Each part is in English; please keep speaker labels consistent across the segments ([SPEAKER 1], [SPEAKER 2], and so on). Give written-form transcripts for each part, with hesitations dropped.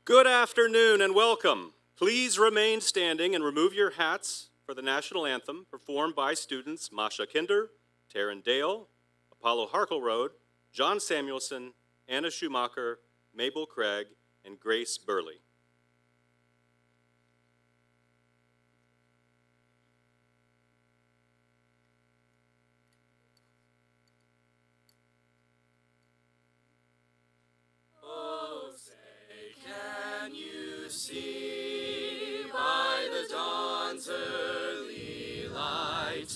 [SPEAKER 1] Good afternoon and welcome. Please remain standing and remove your hats for the national anthem performed by students Masha Kinder, Taryn Dale, Apollo Harkleroad, John Samuelson, Anna Schumacher, Mabel Craig, and Grace Burley.
[SPEAKER 2] See by the dawn's early light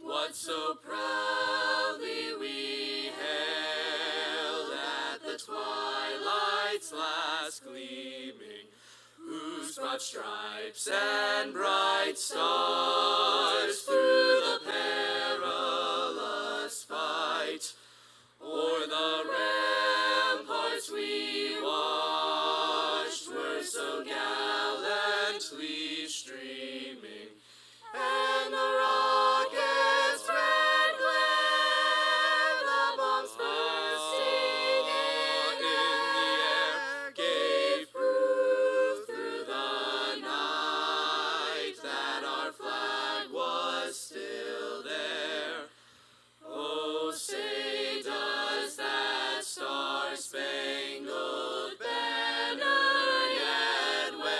[SPEAKER 2] what so proudly we hailed at the twilight's last gleaming, whose broad stripes and bright stars through the perilous fight o'er the ramparts we watched were so gallantly streaming, and the rocket's red glare, the bombs bursting in the air, gave proof through the night that our flag was still there. Oh, say does that star-spangled banner yet wave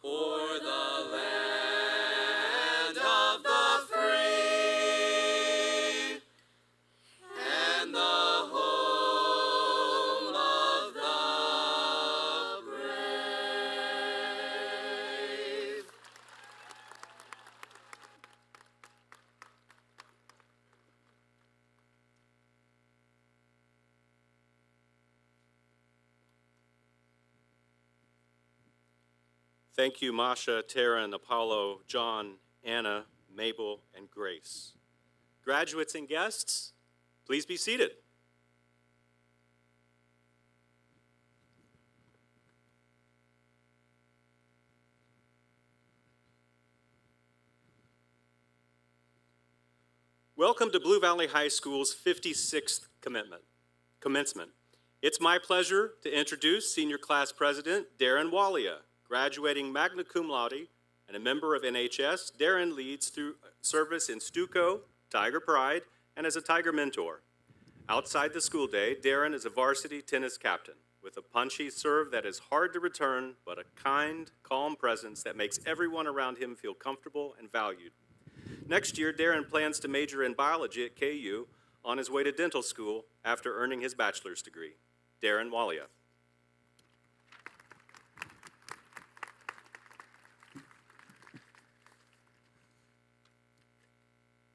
[SPEAKER 2] o'er the land of the free and the home of the brave?
[SPEAKER 1] Thank you, Masha, Taryn, Apollo, John, Anna, Mabel, and Grace. Graduates and guests, please be seated. Welcome to Blue Valley High School's 56th commencement. It's my pleasure to introduce Senior Class President Darren Walia. Graduating magna cum laude and a member of NHS, Darren leads through service in Stuco, Tiger Pride, and as a Tiger Mentor. Outside the school day, Darren is a varsity tennis captain with a punchy serve that is hard to return, but a kind, calm presence that makes everyone around him feel comfortable and valued. Next year, Darren plans to major in biology at KU on his way to dental school after earning his bachelor's degree. Darren Walia.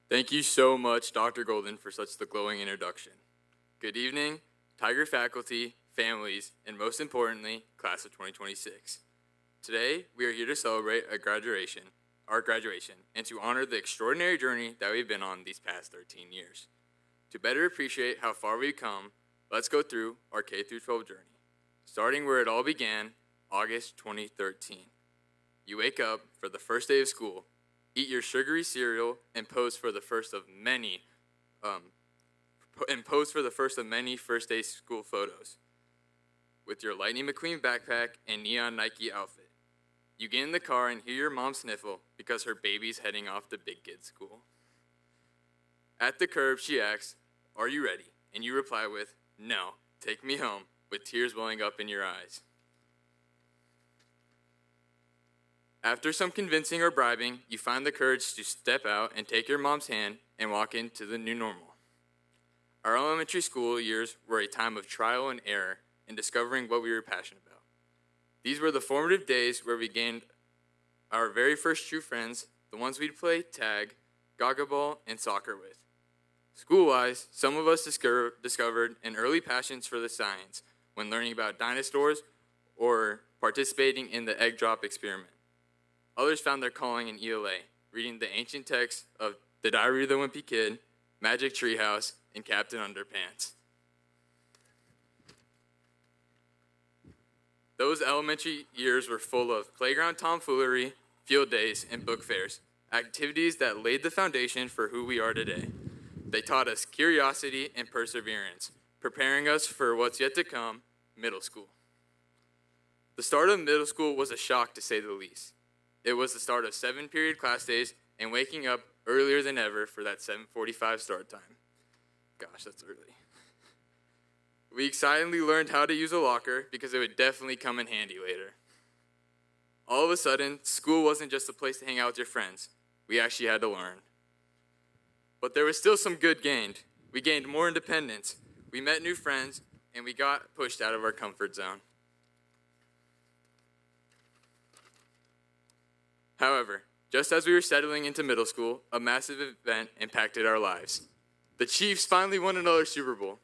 [SPEAKER 3] Thank you so much, Dr. Golden, for such the glowing introduction. Good evening, Tiger faculty, families, and most importantly, class of 2026. Today, we are here to celebrate our graduation, and to honor the extraordinary journey that we've been on these past 13 years. To better appreciate how far we've come, let's go through our K-12 journey, starting where it all began, August 2013. You wake up for the first day of school, eat your sugary cereal, and pose for the first of many first day school photos with your Lightning McQueen backpack and neon Nike outfit. You get in the car and hear your mom sniffle because her baby's heading off to big kid school. At the curb, she asks, "Are you ready?" And you reply with, "No, take me home," with tears welling up in your eyes. After some convincing or bribing, you find the courage to step out and take your mom's hand and walk into the new normal. Our elementary school years were a time of trial and error in discovering what we were passionate about. These were the formative days where we gained our very first true friends, the ones we'd play tag, gaga ball, and soccer with. School-wise, some of us discovered an early passion for the science when learning about dinosaurs or participating in the egg drop experiment. Others found their calling in ELA, reading the ancient texts of The Diary of the Wimpy Kid, Magic Treehouse, and Captain Underpants. Those elementary years were full of playground tomfoolery, field days, and book fairs, activities that laid the foundation for who we are today. They taught us curiosity and perseverance, preparing us for what's yet to come, middle school. The start of middle school was a shock, to say the least. It was the start of 7-period class days and waking up earlier than ever for that 7:45 start time. Gosh, that's early. We excitedly learned how to use a locker because it would definitely come in handy later. All of a sudden, school wasn't just a place to hang out with your friends. We actually had to learn. But there was still some good gained. We gained more independence. We met new friends, and we got pushed out of our comfort zone. However, just as we were settling into middle school, a massive event impacted our lives. The Chiefs finally won another Super Bowl.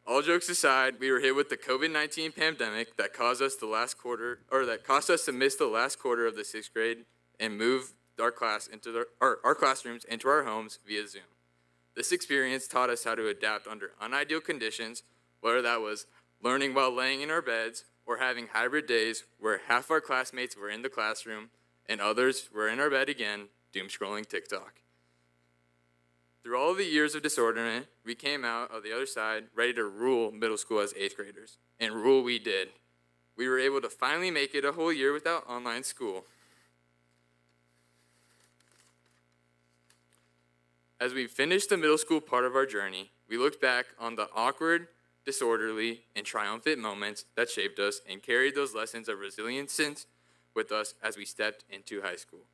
[SPEAKER 3] All jokes aside, we were hit with the COVID-19 pandemic that caused us to miss the last quarter of the 6th grade and move our classrooms into our homes via Zoom. This experience taught us how to adapt under unideal conditions, whether that was learning while laying in our beds or having hybrid days where half our classmates were in the classroom and others were in our bed again, doom scrolling TikTok. Through all of the years of disorderment, we came out of the other side ready to rule middle school as 8th graders. And rule we did. We were able to finally make it a whole year without online school. As we finished the middle school part of our journey, we looked back on the awkward, disorderly, and triumphant moments that shaped us and carried those lessons of resilience with us as we stepped into high school.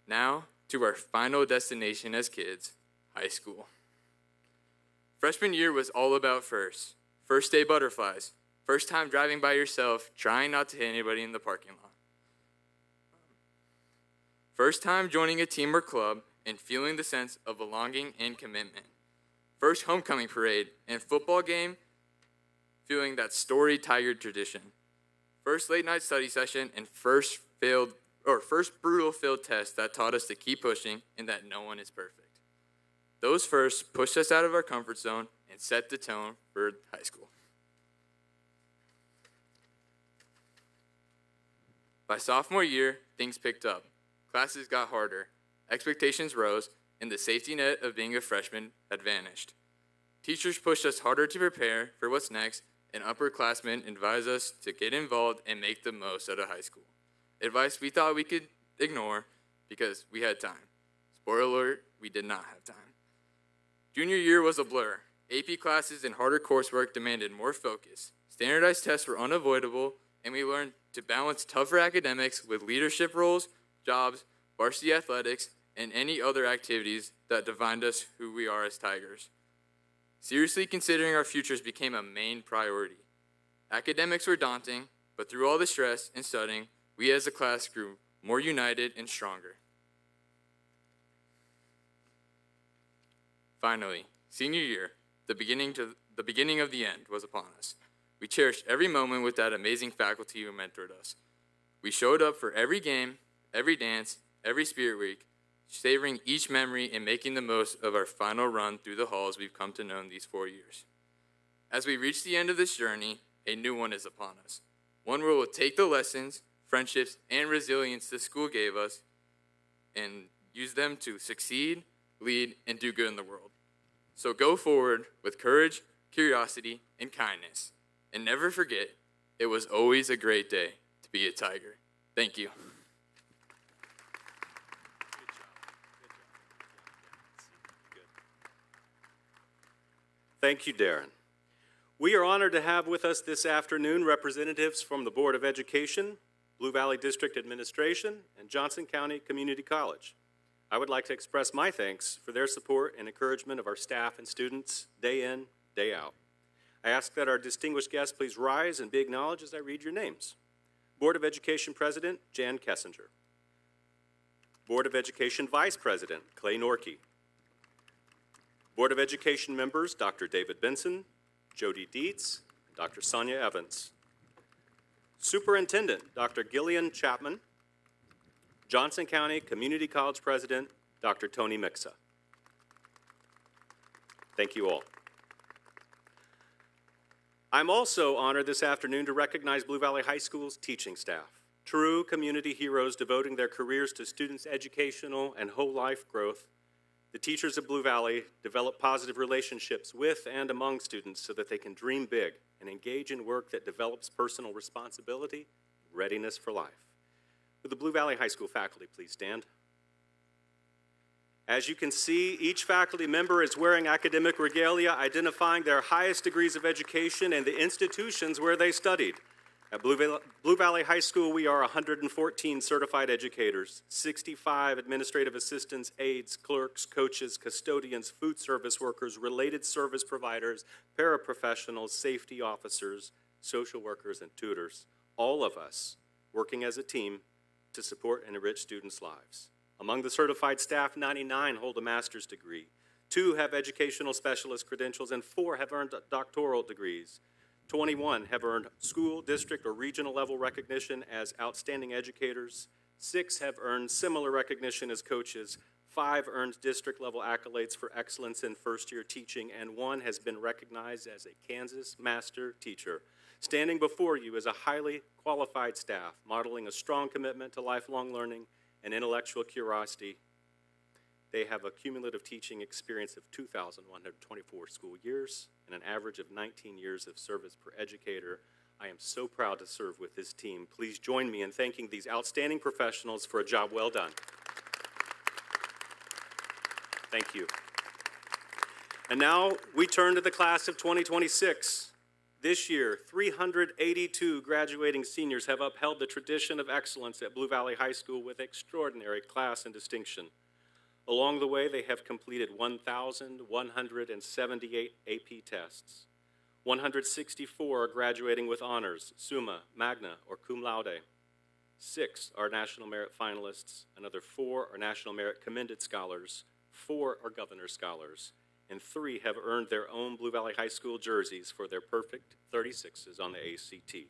[SPEAKER 3] Now, to our final destination as kids, high school. Freshman year was all about first. First day butterflies. First time driving by yourself, trying not to hit anybody in the parking lot. First time joining a team or club and feeling the sense of belonging and commitment. First homecoming parade and football game, feeling that storied Tiger tradition. First late night study session and first brutal failed test that taught us to keep pushing and that no one is perfect. Those firsts pushed us out of our comfort zone and set the tone for high school. By sophomore year, things picked up. Classes got harder, expectations rose, and the safety net of being a freshman had vanished. Teachers pushed us harder to prepare for what's next, and upperclassmen advised us to get involved and make the most out of high school. Advice we thought we could ignore because we had time. Spoiler alert, we did not have time. Junior year was a blur. AP classes and harder coursework demanded more focus. Standardized tests were unavoidable, and we learned to balance tougher academics with leadership roles, jobs, varsity athletics, and any other activities that defined us who we are as Tigers. Seriously considering our futures became a main priority. Academics were daunting, but through all the stress and studying, we as a class grew more united and stronger. Finally, senior year, the beginning of the end was upon us. We cherished every moment with that amazing faculty who mentored us. We showed up for every game, every dance, every spirit week, savoring each memory and making the most of our final run through the halls we've come to know in these 4 years. As we reach the end of this journey, a new one is upon us. One where we'll take the lessons, friendships, and resilience the school gave us and use them to succeed, lead, and do good in the world. So go forward with courage, curiosity, and kindness. And never forget, it was always a great day to be a Tiger. Thank you.
[SPEAKER 1] Thank you, Darren. We are honored to have with us this afternoon representatives from the Board of Education, Blue Valley District Administration, and Johnson County Community College. I would like to express my thanks for their support and encouragement of our staff and students day in, day out. I ask that our distinguished guests please rise and be acknowledged as I read your names. Board of Education President, Jan Kessinger. Board of Education Vice President, Clay Norkey. Board of Education members, Dr. David Benson, Jody Dietz, and Dr. Sonia Evans. Superintendent, Dr. Gillian Chapman. Johnson County Community College President, Dr. Tony Mixa. Thank you all. I'm also honored this afternoon to recognize Blue Valley High School's teaching staff, true community heroes devoting their careers to students' educational and whole life growth. The teachers of Blue Valley develop positive relationships with and among students so that they can dream big and engage in work that develops personal responsibility and readiness for life. Would the Blue Valley High School faculty please stand? As you can see, each faculty member is wearing academic regalia identifying their highest degrees of education and the institutions where they studied. At Blue Valley High School, we are 114 certified educators, 65 administrative assistants, aides, clerks, coaches, custodians, food service workers, related service providers, paraprofessionals, safety officers, social workers, and tutors, all of us working as a team to support and enrich students' lives. Among the certified staff, 99 hold a master's degree, 2 have educational specialist credentials, and 4 have earned doctoral degrees. 21 have earned school, district, or regional level recognition as outstanding educators. 6 have earned similar recognition as coaches. 5 earned district level accolades for excellence in first-year teaching, and 1 has been recognized as a Kansas Master Teacher. Standing before you is a highly qualified staff, modeling a strong commitment to lifelong learning and intellectual curiosity. They have a cumulative teaching experience of 2,124 school years and an average of 19 years of service per educator. I am so proud to serve with this team. Please join me in thanking these outstanding professionals for a job well done. Thank you. And now we turn to the class of 2026. This year, 382 graduating seniors have upheld the tradition of excellence at Blue Valley High School with extraordinary class and distinction. Along the way, they have completed 1,178 AP tests. 164 are graduating with honors, summa, magna, or cum laude. 6 are National Merit finalists. Another 4 are National Merit Commended Scholars. 4 are Governor's Scholars. And 3 have earned their own Blue Valley High School jerseys for their perfect 36s on the ACT.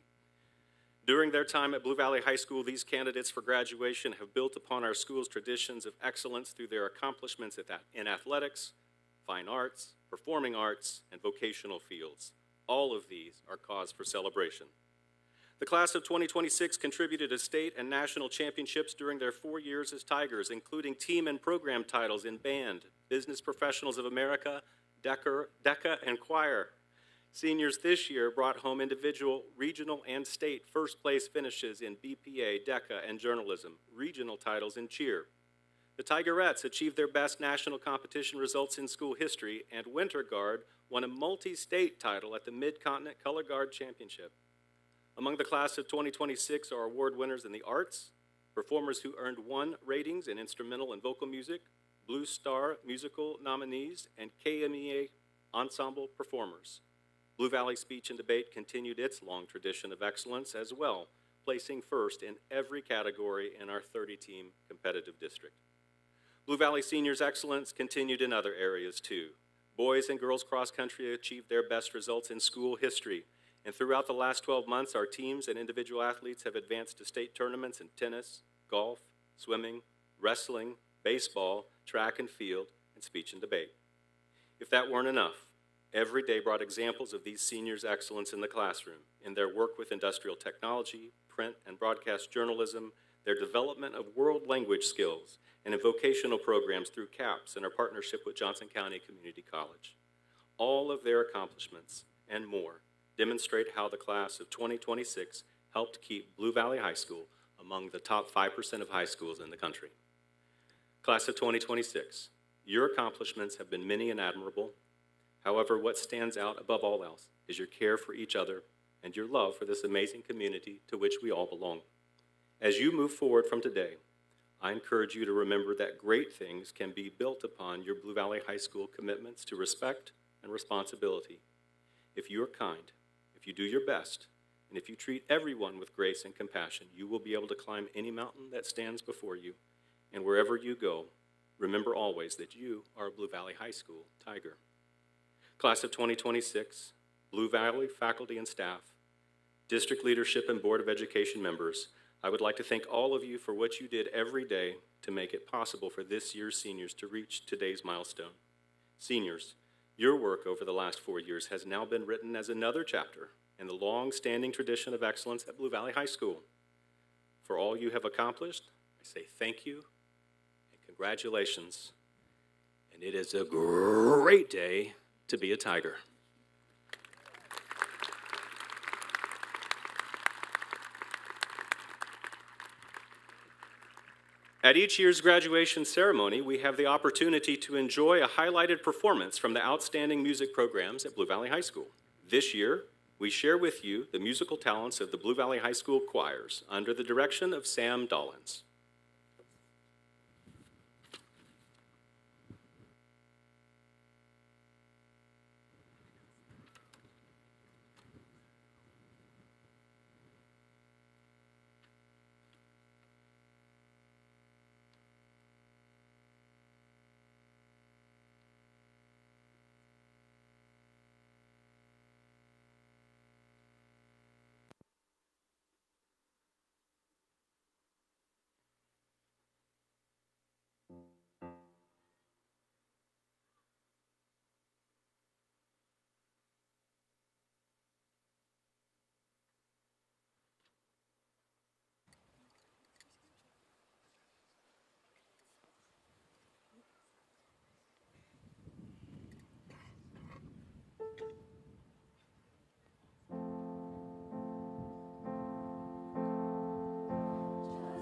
[SPEAKER 1] During their time at Blue Valley High School, these candidates for graduation have built upon our school's traditions of excellence through their accomplishments in athletics, fine arts, performing arts, and vocational fields. All of these are cause for celebration. The class of 2026 contributed to state and national championships during their 4 years as Tigers, including team and program titles in band, Business Professionals of America, DECA, and choir. Seniors this year brought home individual, regional, and state first place finishes in BPA, DECA, and journalism, regional titles in cheer. The Tigerettes achieved their best national competition results in school history, and Winter Guard won a multi-state title at the Mid-Continent Color Guard Championship. Among the class of 2026 are award winners in the arts, performers who earned 1 ratings in instrumental and vocal music, Blue Star musical nominees, and KMEA ensemble performers. Blue Valley Speech and Debate continued its long tradition of excellence as well, placing first in every category in our 30-team competitive district. Blue Valley Seniors' excellence continued in other areas too. Boys and girls cross country achieved their best results in school history, and throughout the last 12 months, our teams and individual athletes have advanced to state tournaments in tennis, golf, swimming, wrestling, baseball, track and field, and speech and debate. If that weren't enough, every day brought examples of these seniors' excellence in the classroom, in their work with industrial technology, print and broadcast journalism, their development of world language skills, and in vocational programs through CAPS and our partnership with Johnson County Community College. All of their accomplishments and more demonstrate how the class of 2026 helped keep Blue Valley High School among the top 5% of high schools in the country. Class of 2026, your accomplishments have been many and admirable. However, what stands out above all else is your care for each other and your love for this amazing community to which we all belong. As you move forward from today, I encourage you to remember that great things can be built upon your Blue Valley High School commitments to respect and responsibility. If you are kind, if you do your best, and if you treat everyone with grace and compassion, you will be able to climb any mountain that stands before you. And wherever you go, remember always that you are a Blue Valley High School Tiger. Class of 2026, Blue Valley faculty and staff, district leadership and Board of Education members, I would like to thank all of you for what you did every day to make it possible for this year's seniors to reach today's milestone. Seniors, your work over the last 4 years has now been written as another chapter in the long-standing tradition of excellence at Blue Valley High School. For all you have accomplished, I say thank you and congratulations, and it is a great day to be a Tiger. At each year's graduation ceremony, we have the opportunity to enjoy a highlighted performance from the outstanding music programs at Blue Valley High School. This year, we share with you the musical talents of the Blue Valley High School choirs under the direction of Sam Dollins.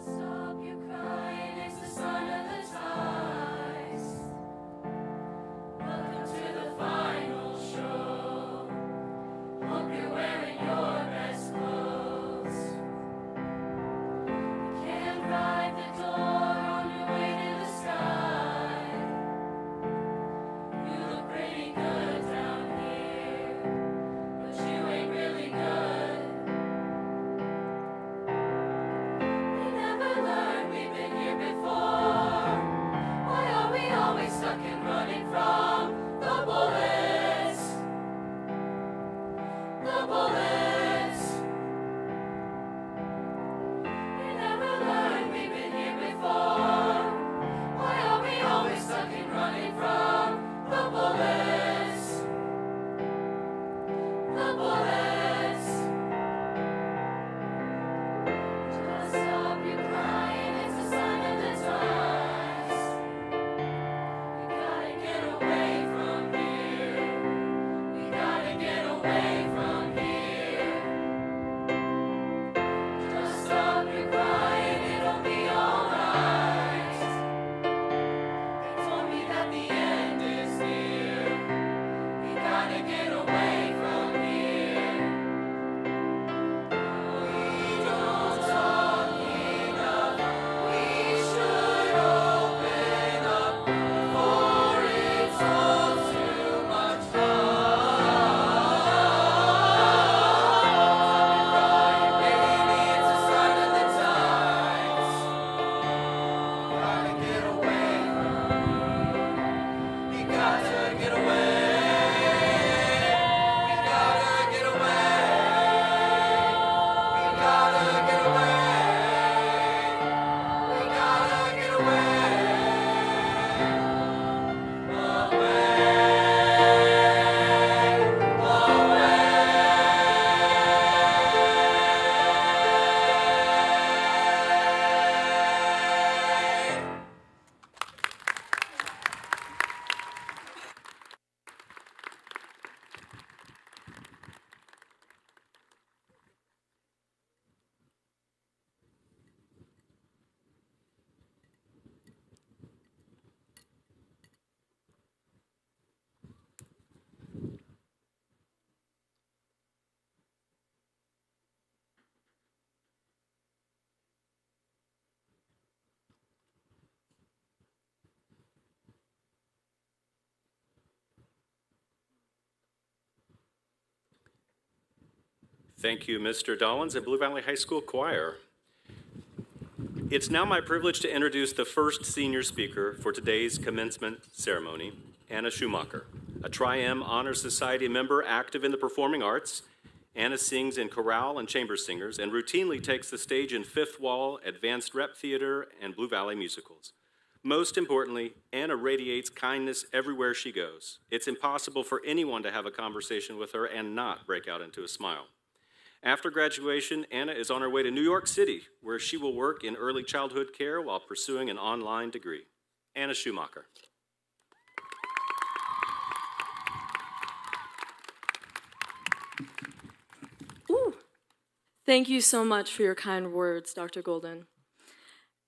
[SPEAKER 2] Stop your crying, it's the sign of the times. Welcome to the final show. Hope you're wearing your best clothes. You can't ride the door on your way to the sky. You look pretty good down here, but you ain't really good. We never learned we've been here before. Why are we always stuck and running from the bullets? The bullets. We never learned we've been here before. Why are we always stuck and running from the bullets? The bullets. Just stop your crying, it's a sign of the times. We gotta get away from here. We gotta get away from here. Just stop your crying, it'll be alright. They told me that the end is near. We gotta get away from here. We don't talk enough. We should open up before it's all too much. Baby, it's a sign of the times. Gotta get away from here. We gotta get away. We gotta get away. We gotta get away. We gotta get away.
[SPEAKER 1] Thank you, Mr. Dollins and Blue Valley High School Choir. It's now my privilege to introduce the first senior speaker for today's commencement ceremony, Anna Schumacher, a Tri-M Honor Society member active in the performing arts. Anna sings in chorale and chamber singers and routinely takes the stage in Fifth Wall, Advanced Rep Theater, and Blue Valley musicals. Most importantly, Anna radiates kindness everywhere she goes. It's impossible for anyone to have a conversation with her and not break out into a smile. After graduation, Anna is on her way to New York City, where she will work in early childhood care while pursuing an online degree. Anna Schumacher.
[SPEAKER 4] Thank you so much for your kind words, Dr. Golden.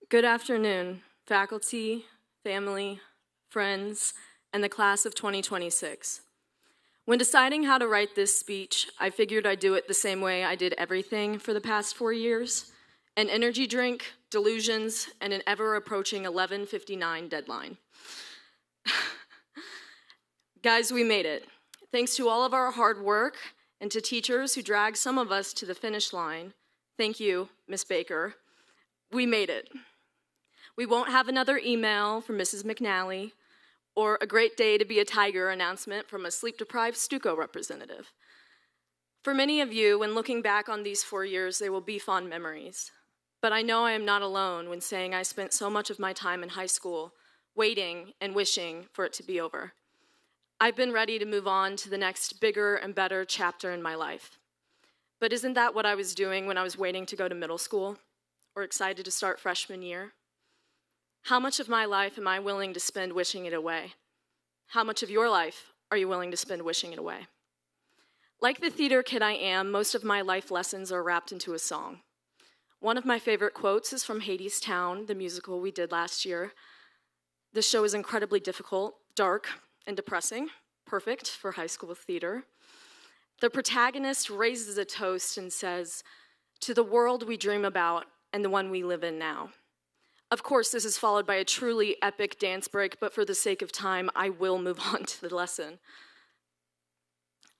[SPEAKER 4] Good afternoon, faculty, family, friends, and the class of 2026. When deciding how to write this speech, I figured I'd do it the same way I did everything for the past 4 years: an energy drink, delusions, and an ever-approaching 11:59 deadline. Guys, we made it. Thanks to all of our hard work and to teachers who dragged some of us to the finish line. Thank you, Miss Baker. We made it. We won't have another email from Mrs. McNally or a great day to be a tiger announcement from a sleep-deprived Stuco representative. For many of you, when looking back on these 4 years, they will be fond memories. But I know I am not alone when saying I spent so much of my time in high school waiting and wishing for it to be over. I've been ready to move on to the next bigger and better chapter in my life. But isn't that what I was doing when I was waiting to go to middle school or excited to start freshman year? How much of my life am I willing to spend wishing it away? How much of your life are you willing to spend wishing it away? Like the theater kid I am, most of my life lessons are wrapped into a song. One of my favorite quotes is from Hadestown, the musical we did last year. This show is incredibly difficult, dark, and depressing, perfect for high school theater. The protagonist raises a toast and says, "To the world we dream about and the one we live in now." Of course, this is followed by a truly epic dance break, but for the sake of time, I will move on to the lesson.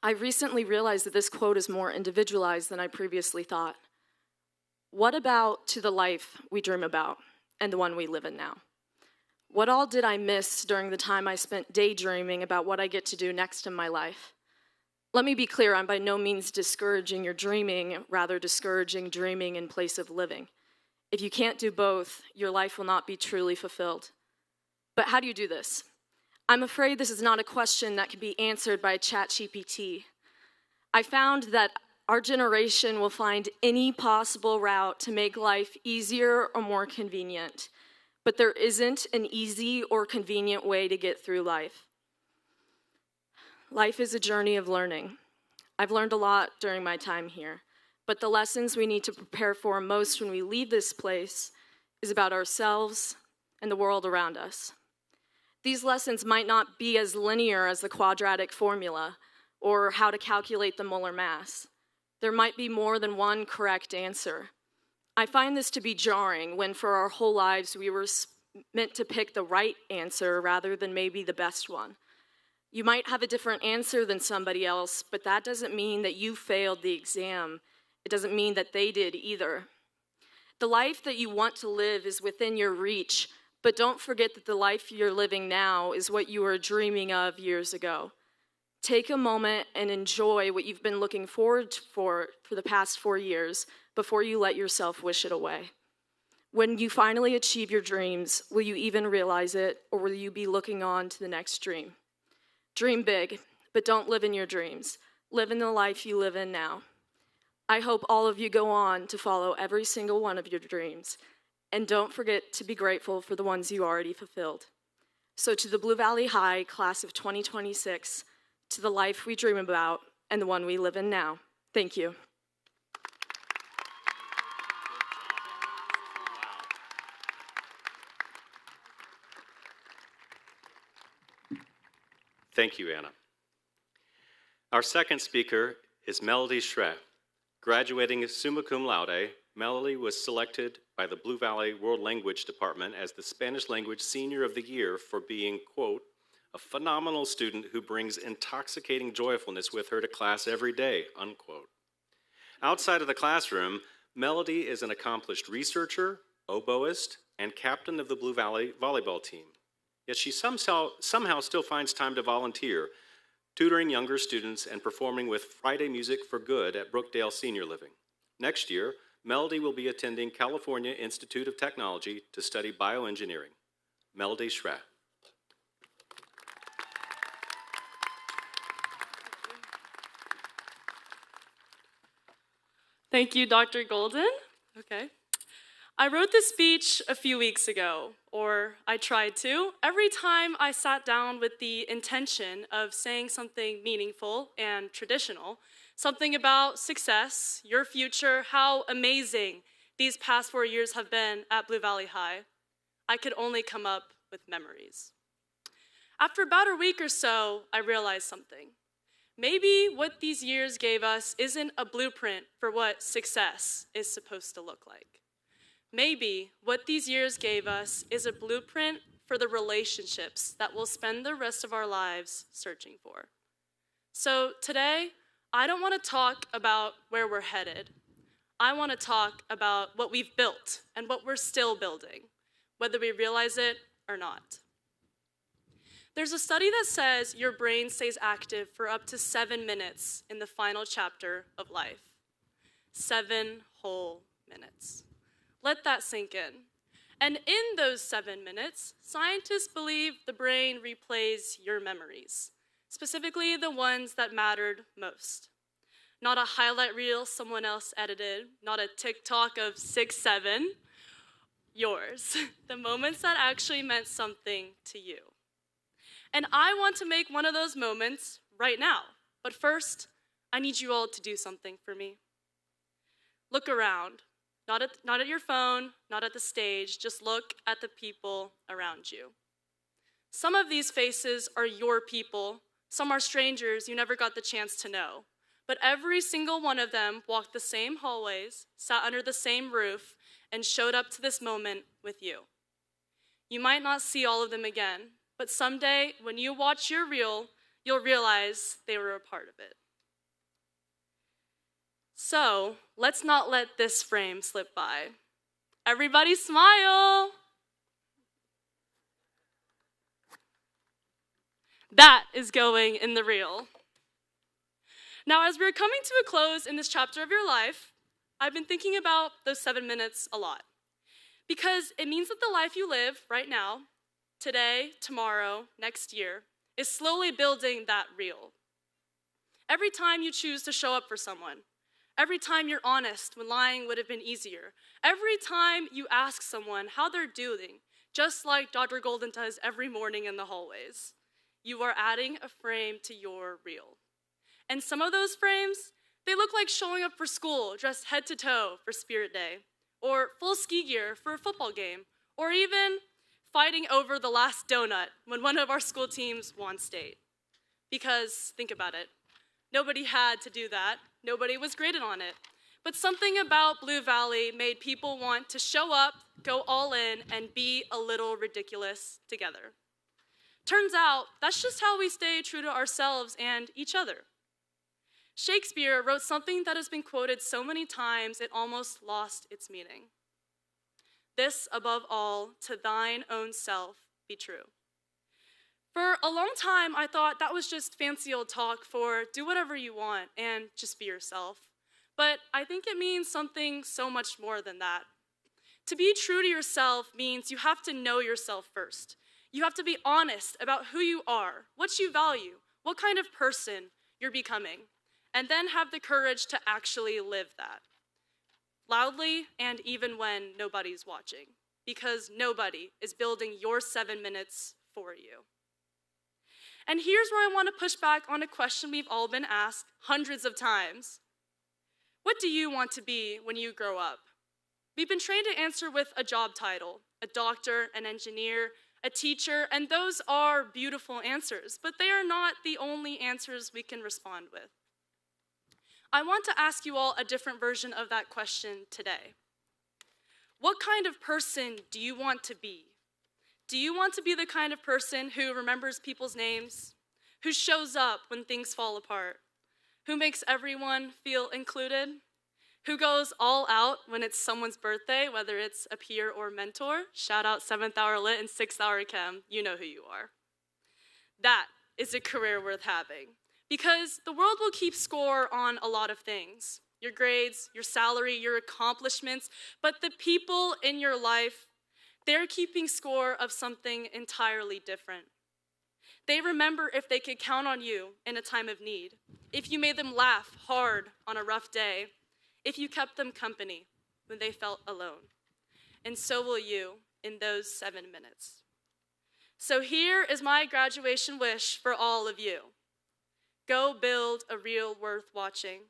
[SPEAKER 4] I recently realized that this quote is more individualized than I previously thought. What about to the life we dream about and the one we live in now? What all did I miss during the time I spent daydreaming about what I get to do next in my life? Let me be clear, I'm by no means discouraging your dreaming, rather discouraging dreaming in place of living. If you can't do both, your life will not be truly fulfilled. But how do you do this? I'm afraid this is not a question that can be answered by ChatGPT. I found that our generation will find any possible route to make life easier or more convenient. But there isn't an easy or convenient way to get through life. Life is a journey of learning. I've learned a lot during my time here, but the lessons we need to prepare for most when we leave this place is about ourselves and the world around us. These lessons might not be as linear as the quadratic formula or how to calculate the molar mass. There might be more than one correct answer. I find this to be jarring when for our whole lives we were meant to pick the right answer rather than maybe the best one. You might have a different answer than somebody else, but that doesn't mean that you failed the exam. It doesn't mean that they did either. The life that you want to live is within your reach, but don't forget that the life you're living now is what you were dreaming of years ago. Take a moment and enjoy what you've been looking forward for the past 4 years before you let yourself wish it away. When you finally achieve your dreams, will you even realize it, or will you be looking on to the next dream? Dream big, but don't live in your dreams. Live in the life you live in now. I hope all of you go on to follow every single one of your dreams, and don't forget to be grateful for the ones you already fulfilled. So to the Blue Valley High class of 2026, to the life we dream about and the one we live in now, thank you.
[SPEAKER 1] Thank you, Anna. Our second speaker is Melody Schre. Graduating summa cum laude, Melody was selected by the Blue Valley World Language Department as the Spanish Language Senior of the Year for being, quote, a phenomenal student who brings intoxicating joyfulness with her to class every day, unquote. Outside of the classroom, Melody is an accomplished researcher, oboist, and captain of the Blue Valley volleyball team. Yet she somehow still finds time to volunteer, tutoring younger students and performing with Friday Music for Good at Brookdale Senior Living. Next year, Melody will be attending California Institute of Technology to study bioengineering. Melody Schre.
[SPEAKER 5] Thank you, Dr. Golden. Okay. I wrote this speech a few weeks ago, or I tried to. Every time I sat down with the intention of saying something meaningful and traditional, Something about success, your future, how amazing these past 4 years have been at Blue Valley High. I could only come up with memories. After about a week or so, I realized something. Maybe what these years gave us isn't a blueprint for what success is supposed to look like. Maybe what these years gave us is a blueprint for the relationships that we'll spend the rest of our lives searching for. So today, I don't want to talk about where we're headed. I want to talk about what we've built and what we're still building, whether we realize it or not. There's a study that says your brain stays active for up to 7 minutes in the final chapter of life. 7 whole minutes. Let that sink in. And in those 7 minutes, scientists believe the brain replays your memories, specifically the ones that mattered most. Not a highlight reel someone else edited, not a TikTok of 6'7", yours. The moments that actually meant something to you. And I want to make one of those moments right now. But first, I need you all to do something for me. Look around. Not at your phone, not at the stage. Just look at the people around you. Some of these faces are your people. Some are strangers you never got the chance to know. But every single one of them walked the same hallways, sat under the same roof, and showed up to this moment with you. You might not see all of them again, but someday, when you watch your reel, you'll realize they were a part of it. So, let's not let this frame slip by. Everybody smile! That is going in the reel. Now, as we're coming to a close in this chapter of your life, I've been thinking about those 7 minutes a lot. Because it means that the life you live right now, today, tomorrow, next year, is slowly building that reel. Every time you choose to show up for someone, every time you're honest when lying would have been easier, every time you ask someone how they're doing, just like Dr. Golden does every morning in the hallways, you are adding a frame to your reel. And some of those frames, they look like showing up for school dressed head to toe for Spirit Day, or full ski gear for a football game, or even fighting over the last donut when one of our school teams won state. Because, think about it, nobody had to do that. Nobody was graded on it. But something about Blue Valley made people want to show up, go all in, and be a little ridiculous together. Turns out, that's just how we stay true to ourselves and each other. Shakespeare wrote something that has been quoted so many times it almost lost its meaning. This, above all, to thine own self be true. For a long time, I thought that was just fancy old talk for do whatever you want and just be yourself. But I think it means something so much more than that. To be true to yourself means you have to know yourself first. You have to be honest about who you are, what you value, what kind of person you're becoming, and then have the courage to actually live that. Loudly and even when nobody's watching, because nobody is building your 7 minutes for you. And here's where I want to push back on a question we've all been asked hundreds of times. What do you want to be when you grow up? We've been trained to answer with a job title, a doctor, an engineer, a teacher, and those are beautiful answers, but they are not the only answers we can respond with. I want to ask you all a different version of that question today. What kind of person do you want to be? Do you want to be the kind of person who remembers people's names, who shows up when things fall apart, who makes everyone feel included, who goes all out when it's someone's birthday, whether it's a peer or mentor? Shout out 7th Hour Lit and 6th Hour Chem, you know who you are. That is a career worth having. Because the world will keep score on a lot of things. Your grades, your salary, your accomplishments, but the people in your life, they're keeping score of something entirely different. They remember if they could count on you in a time of need, if you made them laugh hard on a rough day, if you kept them company when they felt alone. And so will you in those 7 minutes. So here is my graduation wish for all of you. Go build a reel worth watching.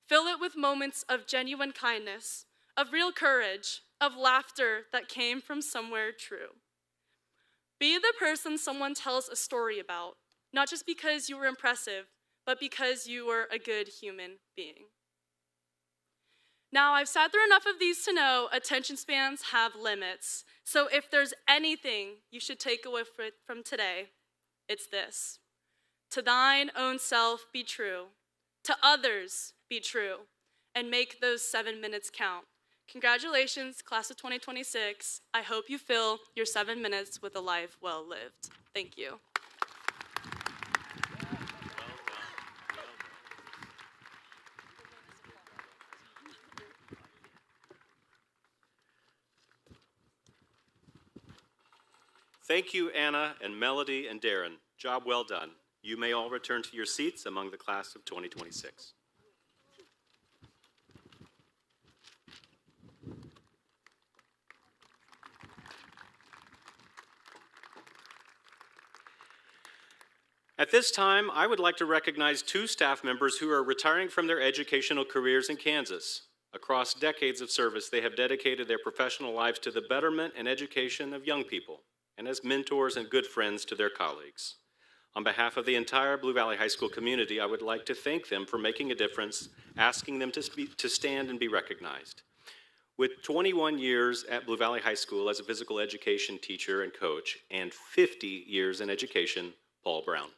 [SPEAKER 5] Fill it with moments of genuine kindness, of real courage, of laughter that came from somewhere true. Be the person someone tells a story about, not just because you were impressive, but because you were a good human being. Now, I've sat through enough of these to know attention spans have limits. So if there's anything you should take away from today, it's this. To thine own self be true, to others be true, and make those 7 minutes count. Congratulations, class of 2026. I hope you fill your 7 minutes with a life well lived. Thank you.
[SPEAKER 1] Thank you, Anna and Melody and Darren. Job well done. You may all return to your seats among the class of 2026. At this time, I would like to recognize 2 staff members who are retiring from their educational careers in Kansas. Across decades of service, they have dedicated their professional lives to the betterment and education of young people, and as mentors and good friends to their colleagues. On behalf of the entire Blue Valley High School community, I would like to thank them for making a difference, asking them to stand and be recognized. With 21 years at Blue Valley High School as a physical education teacher and coach, and 50 years in education, Paul Brown.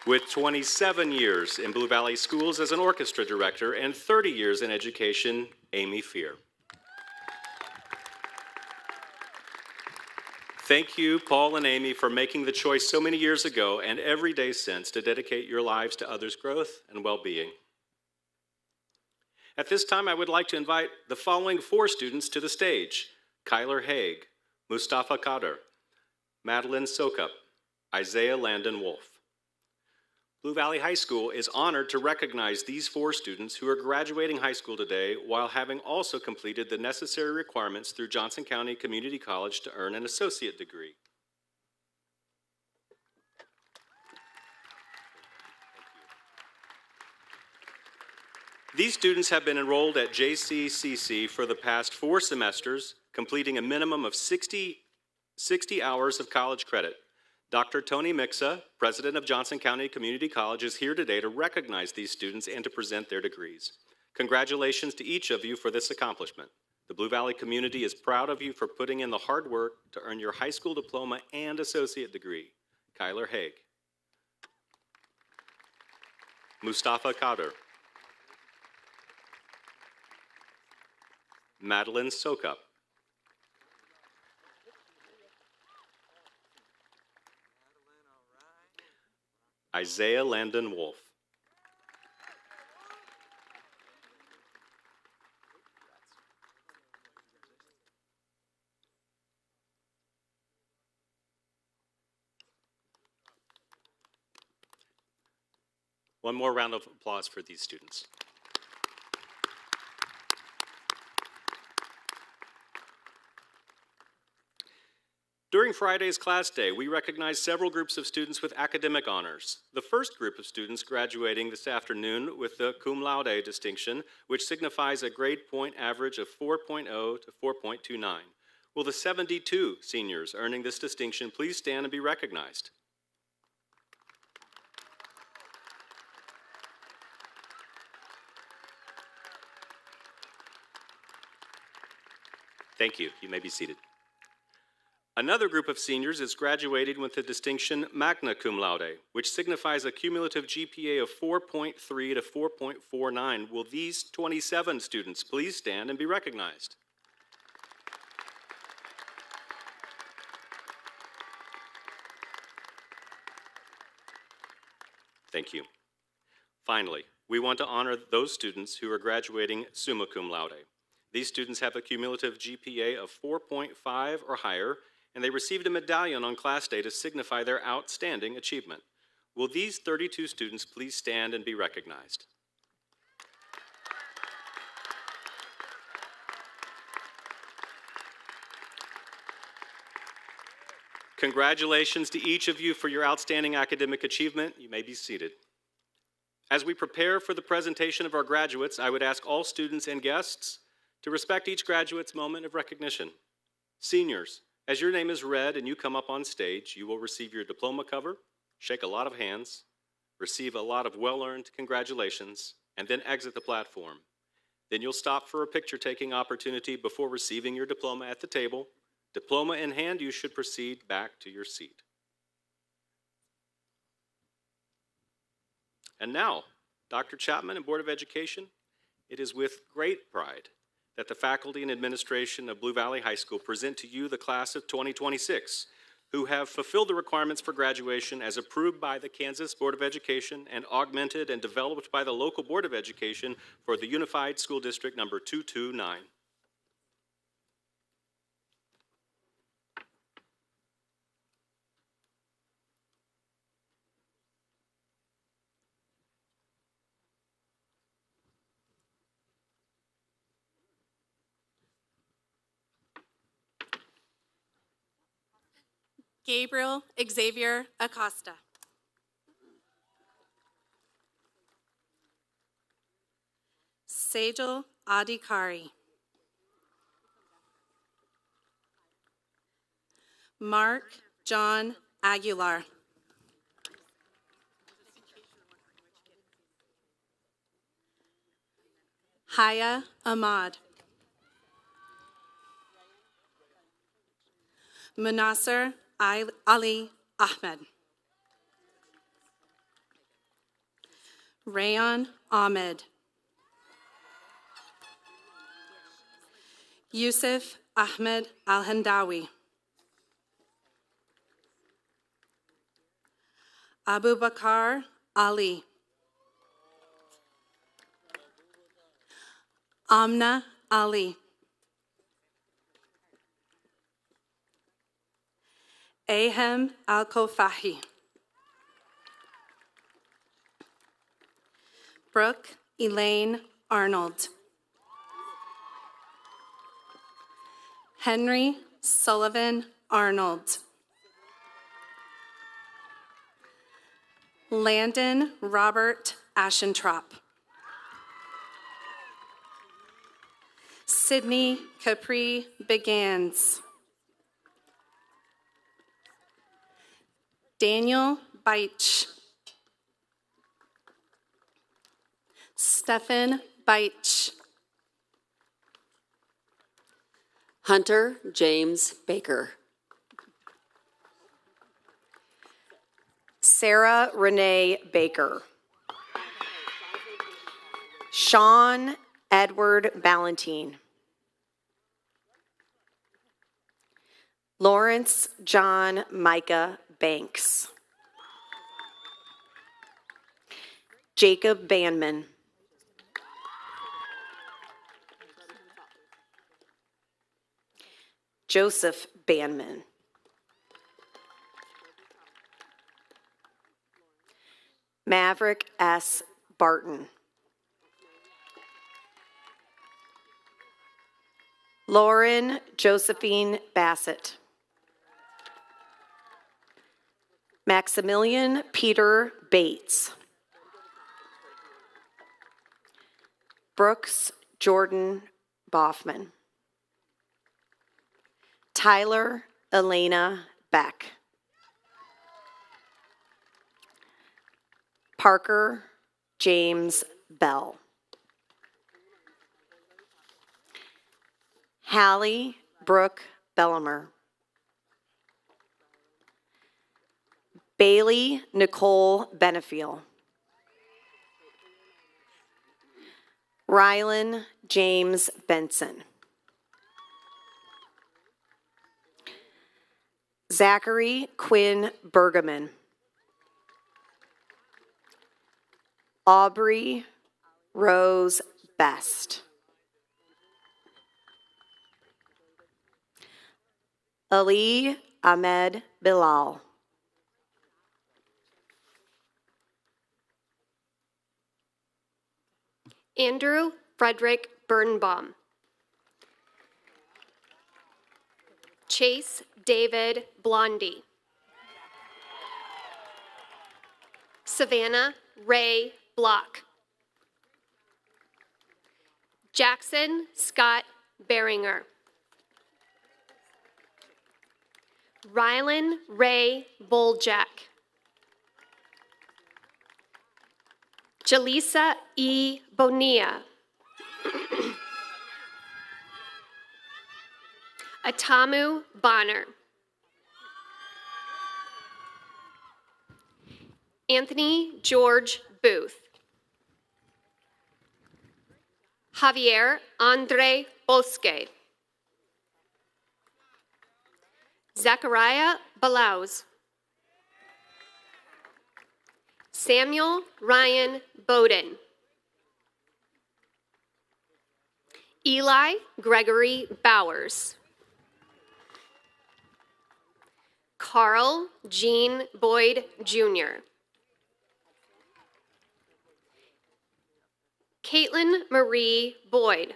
[SPEAKER 1] With 27 years in Blue Valley Schools as an orchestra director and 30 years in education, Amy Fear. Thank you, Paul and Amy, for making the choice so many years ago and every day since to dedicate your lives to others' growth and well-being. At this time, I would like to invite the following 4 students to the stage: Kyler Haig, Mustafa Kader, Madeline Sokup, Isaiah Landon Wolf. Blue Valley High School is honored to recognize these 4 students who are graduating high school today while having also completed the necessary requirements through Johnson County Community College to earn an associate degree. These students have been enrolled at JCCC for the past 4 semesters, completing a minimum of 60 hours of college credit. Dr. Tony Mixa, president of Johnson County Community College, is here today to recognize these students and to present their degrees. Congratulations to each of you for this accomplishment. The Blue Valley community is proud of you for putting in the hard work to earn your high school diploma and associate degree. Kyler Haig. Mustafa Kader. Madeline Sokup. Isaiah Landon Wolf. One more round of applause for these students. During Friday's class day, we recognized several groups of students with academic honors. The first group of students graduating this afternoon with the cum laude distinction, which signifies a grade point average of 4.0 to 4.29. Will the 72 seniors earning this distinction please stand and be recognized? Thank you. You may be seated. Another group of seniors is graduating with the distinction magna cum laude, which signifies a cumulative GPA of 4.3 to 4.49. Will these 27 students please stand and be recognized? Thank you. Finally, we want to honor those students who are graduating summa cum laude. These students have a cumulative GPA of 4.5 or higher, and they received a medallion on class day to signify their outstanding achievement. Will these 32 students please stand and be recognized? Congratulations to each of you for your outstanding academic achievement. You may be seated. As we prepare for the presentation of our graduates, I would ask all students and guests to respect each graduate's moment of recognition. Seniors, as your name is read and you come up on stage, you will receive your diploma cover, shake a lot of hands, receive a lot of well-earned congratulations, and then exit the platform. Then you'll stop for a picture-taking opportunity before receiving your diploma at the table. Diploma in hand, you should proceed back to your seat. And now, Dr. Chapman and Board of Education, it is with great pride that the faculty and administration of Blue Valley High School present to you the class of 2026, who have fulfilled the requirements for graduation as approved by the Kansas Board of Education and augmented and developed by the local Board of Education for the Unified School District number 229.
[SPEAKER 6] Gabriel Xavier Acosta. Sejal Adhikari. Mark John Aguilar. Haya Ahmad. Munasser Ali Ahmed. Rayon Ahmed. Yusuf Ahmed Al-Handawi. Abu Bakar Ali. Amna Ali. Ahem Al-Kofahi. Brooke Elaine Arnold. Henry Sullivan Arnold. Landon Robert Ashentrop. Sydney Capri Begans. Daniel Beich. Stephen Beich.
[SPEAKER 7] Hunter James Baker.
[SPEAKER 8] Sarah Renee Baker. Sean Edward Ballantine. Lawrence John Micah Banks. Jacob Banman. Joseph Banman. Maverick S. Barton. Lauren Josephine Bassett. Maximilian Peter Bates. Brooks Jordan Boffman. Tyler Elena Beck. Parker James Bell. Hallie Brooke Bellamer. Bailey Nicole Benefiel. Rylan James Benson. Zachary Quinn Bergaman. Aubrey Rose Best. Ali Ahmed Bilal.
[SPEAKER 9] Andrew Frederick Birnbaum. Chase David Blondie. Savannah Ray Block. Jackson Scott Beringer. Rylan Ray Boljack. Jaleesa E. Bonilla. Atamu Bonner. Anthony George Booth. Javier Andre Bosque. Zachariah Balaus. Samuel Ryan Bowden. Eli Gregory Bowers. Carl Jean Boyd Jr. Caitlin Marie Boyd.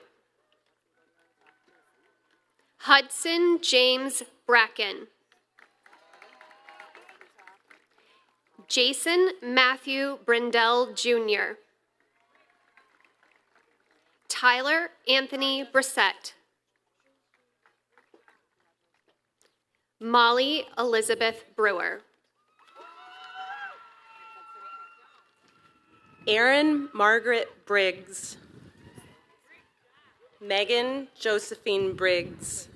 [SPEAKER 9] Hudson James Bracken. Jason Matthew Brindell Jr. Tyler Anthony Brissett. Molly Elizabeth Brewer.
[SPEAKER 10] Erin Margaret Briggs. Megan Josephine Briggs.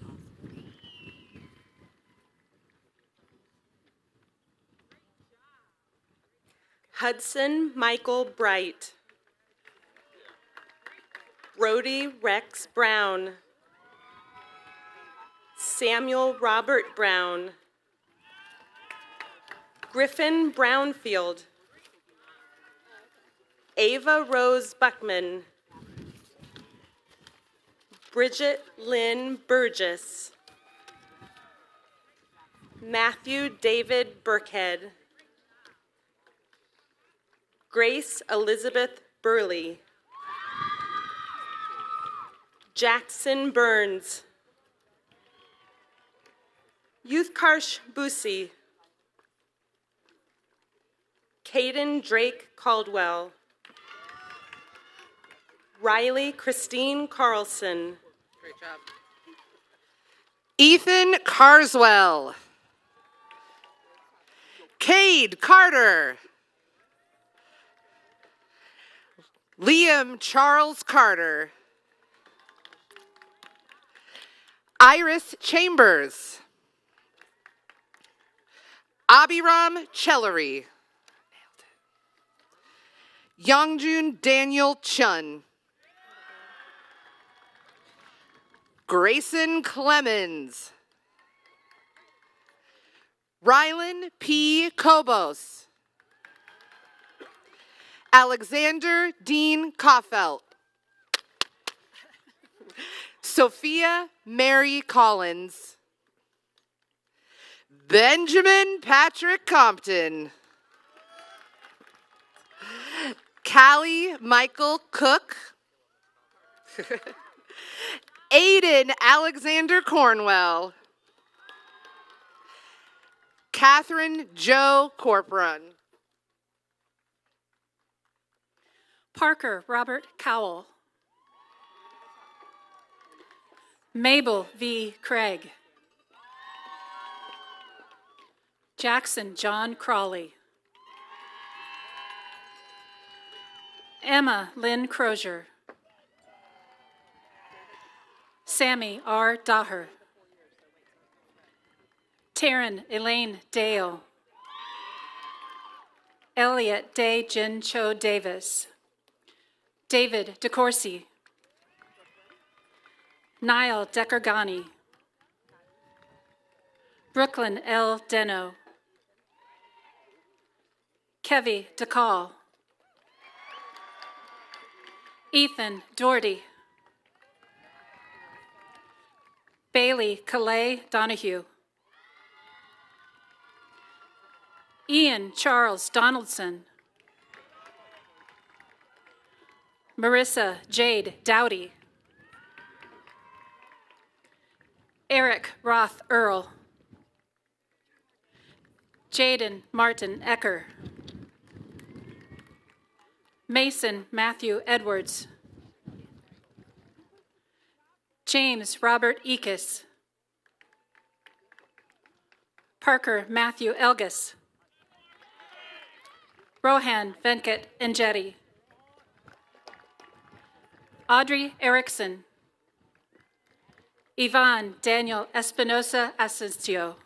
[SPEAKER 10] Hudson Michael Bright. Brody Rex Brown. Samuel Robert Brown. Griffin Brownfield. Ava Rose Buckman. Bridget Lynn Burgess. Matthew David Burkhead. Grace Elizabeth Burley. Jackson Burns. Youthkarsh Busi. Caden Drake Caldwell. Riley Christine Carlson.
[SPEAKER 11] Great job.
[SPEAKER 12] Ethan Carswell. Cade Carter. Liam Charles Carter. Iris Chambers. Abiram Chellery. Youngjun Daniel Chun. Grayson Clemens. Rylan P. Kobos. Alexander Dean Koffelt. Sophia Mary Collins. Benjamin Patrick Compton. Callie Michael Cook. Aiden Alexander Cornwell. Catherine Joe Corporon.
[SPEAKER 13] Parker Robert Cowell. Mabel V. Craig. Jackson John Crawley. Emma Lynn Crozier. Sammy R. Daher. Taryn Elaine Dale. Elliot Day Jin Cho Davis. David DeCourcy. Niall Dekargani. Brooklyn L. Deno. Kevy DeCall. Ethan Doherty. Bailey Calais Donahue. Ian Charles Donaldson. Marissa Jade Dowdy. Eric Roth Earl. Jaden Martin Ecker. Mason Matthew Edwards. James Robert Ekus. Parker Matthew Elgis. Rohan Venkat Enjeti. Audrey Erickson. Yvonne Daniel Espinosa Asensio.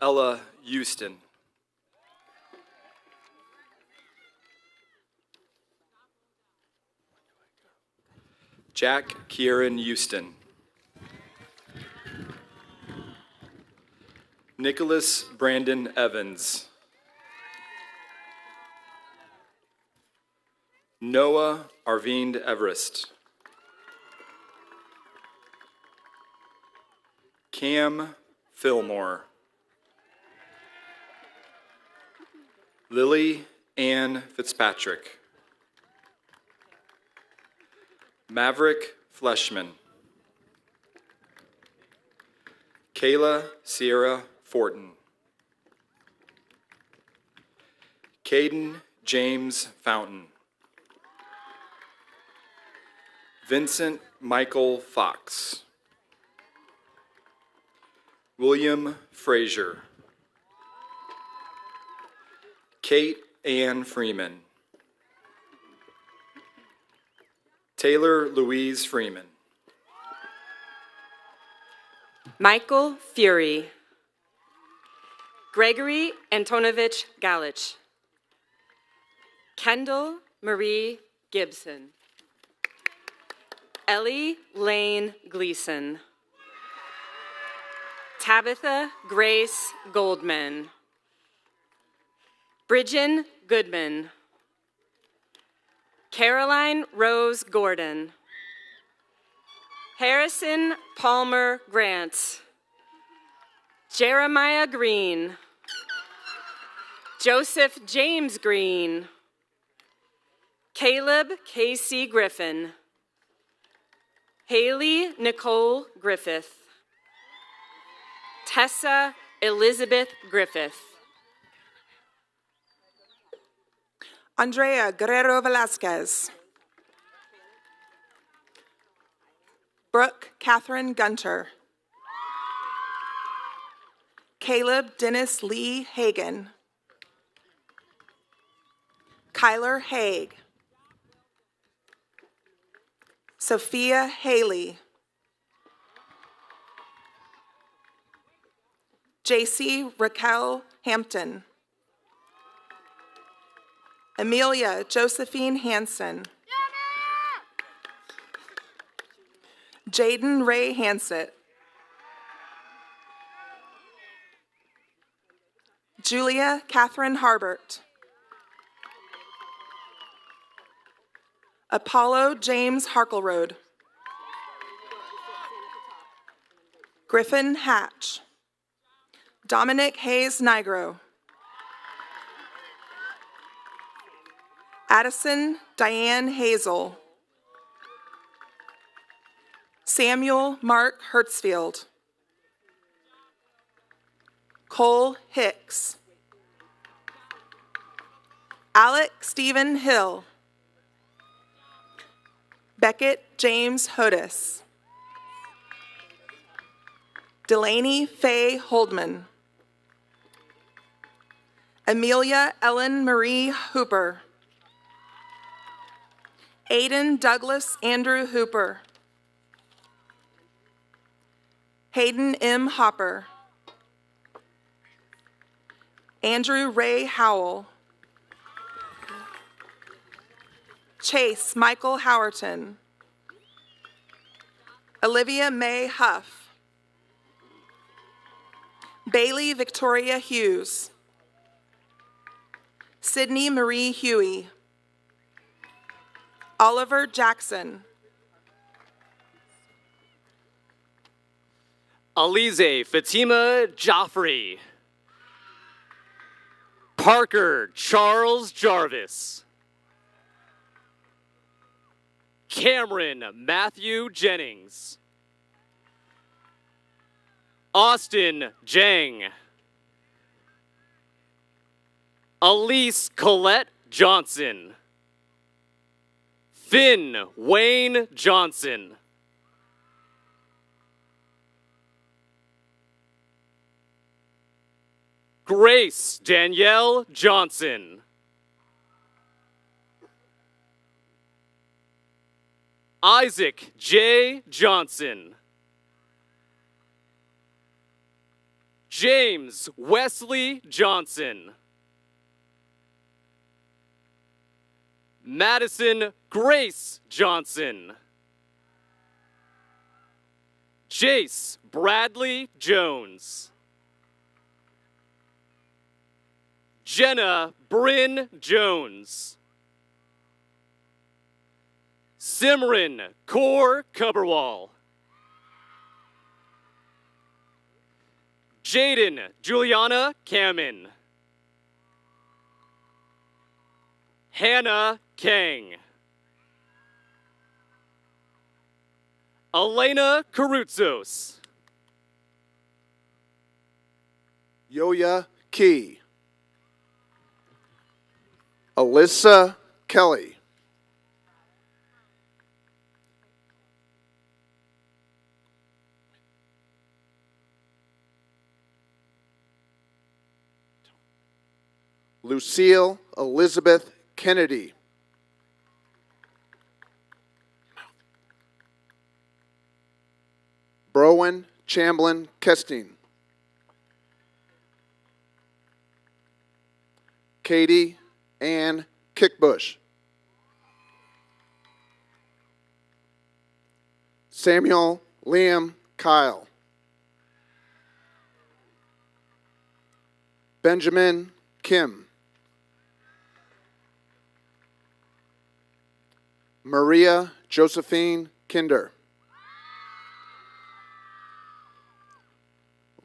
[SPEAKER 11] Ella Houston. Jack Kieran Houston. Nicholas Brandon Evans. Noah Arvind Everest. Cam Fillmore. Lily Ann Fitzpatrick. Maverick Fleshman. Kayla Sierra Fortin. Caden James Fountain. Vincent Michael Fox. William Frazier. Kate Ann Freeman. Taylor Louise Freeman.
[SPEAKER 10] Michael Fury. Gregory Antonovich Galich. Kendall Marie Gibson. Ellie Lane Gleason. Tabitha Grace Goldman. Bridgen Goodman. Caroline Rose Gordon. Harrison Palmer Grant. Jeremiah Green. Joseph James Green. Caleb Casey Griffin. Haley Nicole Griffith. Tessa Elizabeth Griffith.
[SPEAKER 14] Andrea Guerrero Velasquez. Brooke Catherine Gunter. Caleb Dennis Lee Hagan. Kyler Haig. Sophia Haley. JC Raquel Hampton. Amelia Josephine Hansen. Jaden Ray Hansett. Julia Catherine Harbert. Apollo James Harkleroad. Griffin Hatch. Dominic Hayes Nigro. Addison Diane Hazel. Samuel Mark Hertzfield. Cole Hicks. Alec Stephen Hill. Beckett James Hodis. Delaney Faye Holdman. Amelia Ellen Marie Hooper. Aiden Douglas Andrew Hooper. Hayden M. Hopper. Andrew Ray Howell. Chase Michael Howerton. Olivia May Huff. Bailey Victoria Hughes. Sydney Marie Huey. Oliver Jackson.
[SPEAKER 15] Alize Fatima Joffrey. Parker Charles Jarvis. Cameron Matthew Jennings. Austin Jang. Elise Colette Johnson. Finn Wayne Johnson. Grace Danielle Johnson. Isaac J. Johnson. James Wesley Johnson. Madison Grace Johnson. Jace Bradley Jones. Jenna Bryn Jones. Simran Kaur Cubberwall. Jaden Juliana Kamen. Hannah Kang. Elena Carutzos.
[SPEAKER 16] Yoya Key. Alyssa Kelly. Lucille Elizabeth Kennedy. Browan Chamblin Kesting. Katie Ann Kickbush. Samuel Liam Kyle. Benjamin Kim. Maria Josephine Kinder.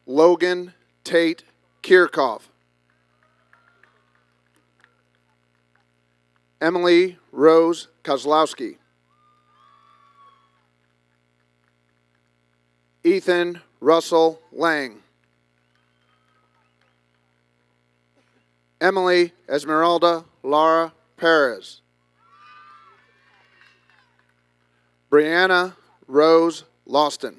[SPEAKER 16] Logan Tate Kirchhoff. Emily Rose Kozlowski. Ethan Russell Lang. Emily Esmeralda Lara Perez. Brianna Rose Lawston.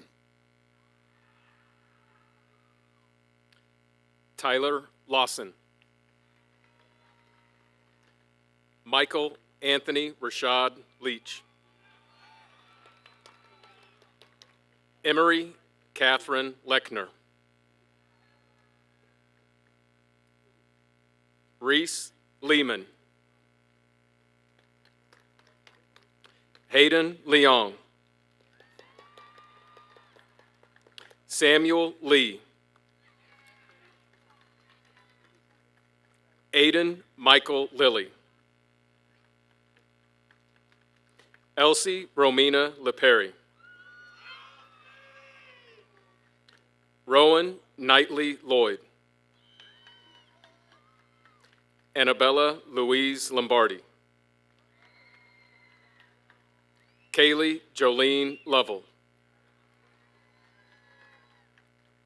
[SPEAKER 17] Tyler Lawson. Michael Anthony Rashad Leach. Emery Catherine Lechner. Reese Lehman. Hayden Leong. Samuel Lee. Aiden Michael Lilly. Elsie Romina LePerry. Rowan Knightley Lloyd. Annabella Louise Lombardi. Kaylee Jolene Lovell.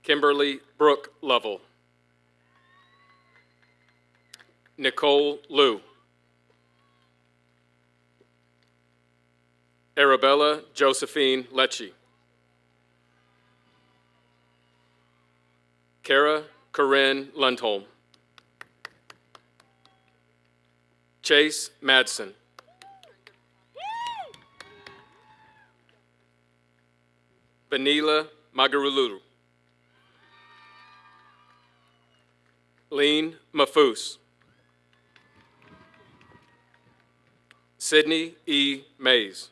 [SPEAKER 17] Kimberly Brooke Lovell. Nicole Liu. Arabella Josephine Lecce. Kara Corinne Lundholm. Chase Madsen. Benila Magarululu. Lean Mafus. Sydney E. Mays.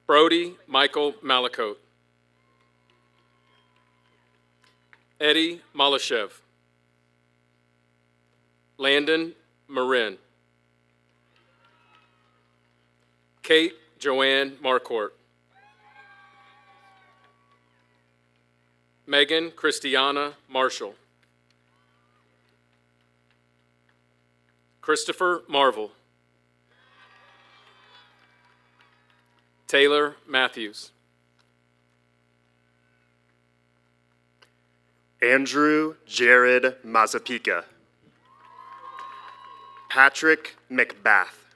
[SPEAKER 17] Brody Michael Malakote. Eddie Malashev. Landon Marin. Kate Joanne Marcourt. Megan Christiana Marshall. Christopher Marvel. Taylor Matthews.
[SPEAKER 18] Andrew Jared Mazapika. Patrick McBath.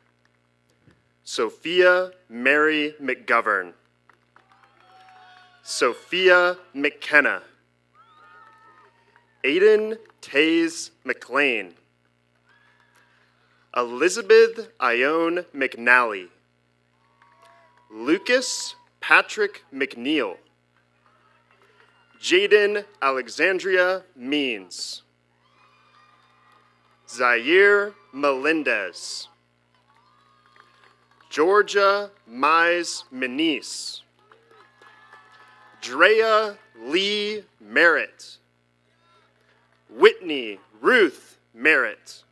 [SPEAKER 18] Sophia Mary McGovern. Sophia McKenna. Aiden Taze McLean. Elizabeth Ione McNally. Lucas Patrick McNeil. Jaden Alexandria Means. Zaire Melendez. Georgia Mize Menise. Drea Lee Merritt. Whitney Ruth Merritt.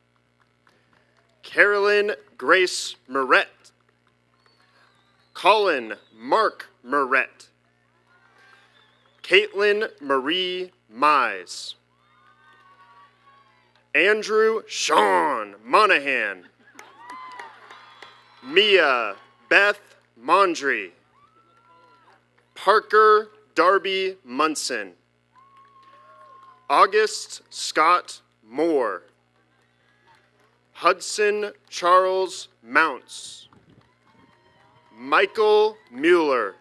[SPEAKER 18] Carolyn Grace Moret. Colin Mark Moret. Caitlin Marie Mize. Andrew Sean Monahan. Mia Beth Mondry. Parker Darby Munson. August Scott Moore. Hudson Charles Mounts. Michael Mueller.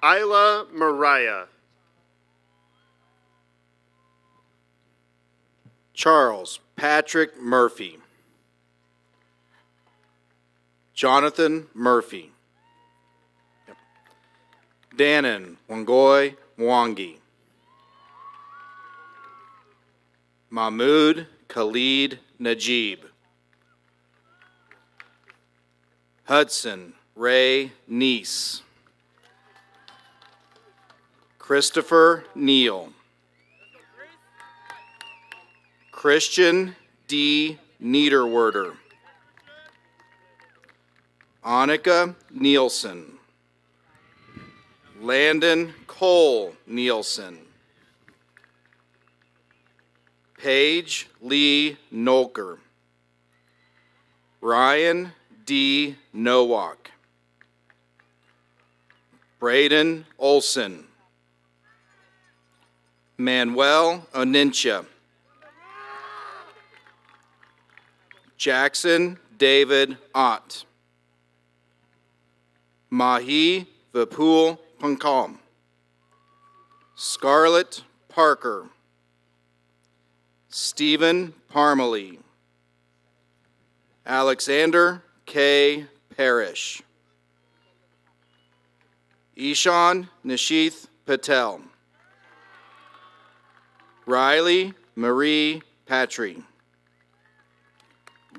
[SPEAKER 18] Isla Mariah.
[SPEAKER 19] Charles Patrick Murphy. Jonathan Murphy. Danon Wangoy Mwangi. Mahmoud Khalid Najib. Hudson Ray Neese. Christopher Neal. Christian D. Niederwerder. Annika Nielsen. Landon Cole Nielsen. Paige Lee Nolker. Ryan D. Nowak. Braden Olson. Manuel Onincha. Jackson David Ott. Mahi Vipul Pankam. Scarlett Parker. Stephen Parmalee. Alexander K. Parrish. Ishan Nishith Patel. Riley Marie Patry.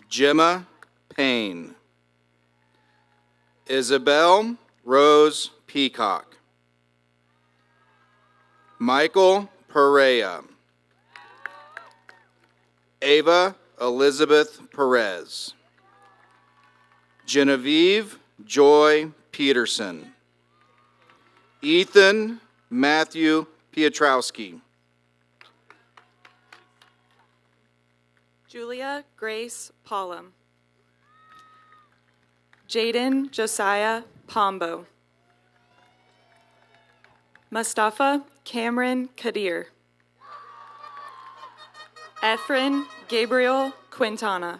[SPEAKER 19] Gemma Payne. Isabel Rose Peacock. Michael Perea. Ava Elizabeth Perez. Genevieve Joy Peterson. Ethan Matthew Pietrowski.
[SPEAKER 20] Julia Grace Pollum. Jaden Josiah Pombo. Mustafa Cameron Kadir. Efren Gabriel Quintana.